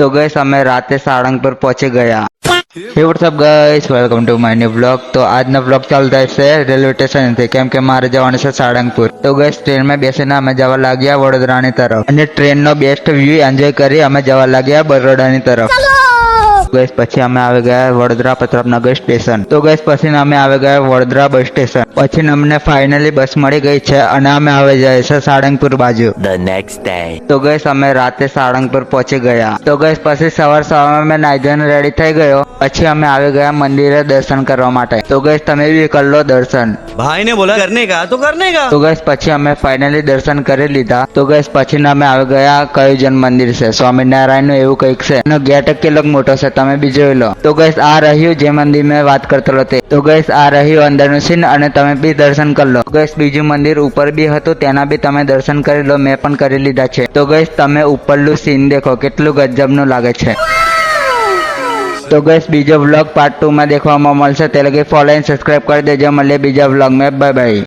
तो गैस हमें राते सारंगपुर पहुंचे गया। Hey WhatsApp guys, welcome to my new blog. तो આજનો બ્લોગ ચાલતા છે રેલવે સ્ટેશનથી, કેમ કે મારે જવાનું છે સાળંગપુર। તો ગઈસ ટ્રેનમાં બેસીને અમે જવા લાગ્યા વડોદરાની તરફ, અને ટ્રેનનો બેસ્ટ વ્યૂ એન્જોય કરી અમે જવા લાગ્યા બરોડાની તરફ। ગઈસ પછી અમે આવી ગયા વડોદરા પ્રતાપનગર સ્ટેશન। તો ગઈસ પછી અમે આવી ગયા વડોદરા બસ સ્ટેશન। પછી અમને ફાઇનલી બસ મળી ગઈ છે અને અમે આવી જાય છે સાળંગપુર બાજુ। The next day. તો ગઈસ અમે રાતે સાળંગપુર પહોંચી ગયા। તો ગઈસ પછી સવારમાં મેં નાઈ ધોઈને રેડી થઈ ગયો, પછી અમે આવી ગયા મંદિરે દર્શન કરવા માટે। તો ગઈસ તમે બી કરી લો દર્શન। भाई ने बोला करने का तो करने का। તો ગઈસ પછી અમે ફાઇનલી દર્શન કરી લીધા। તો ગઈસ પછી અમે આવી ગયા કયુજન મંદિર છે, સ્વામિનારાયણ નું એવું કંઈક છે, એનો ગેટ કેટલો મોટો છે તમે બી જોઈ લો। તો ગઈસ આ રહ્યું જે મંદિર મેં વાત કરતો હતો તે। તો ગઈસ આ રહ્યું અંદરનું સીન, અને તમે બી દર્શન કરી લો। ગઈસ બીજું મંદિર ઉપર બી હતું, તેના બી તમે દર્શન કરી લો, મેં પણ કરી લીધા છે। તો ગઈસ તમે ઉપરનું સીન દેખો કેટલું ગજબનું લાગે છે। તો ગઈસ બીજો વ્લોગ પાર્ટ 2 માં દેખવામાં મળશે, તે લગી ફોલો એન્ડ સબસ્ક્રાઇબ કરી દેજો। મળીએ બીજા વ્લોગ માં, બાય બાય।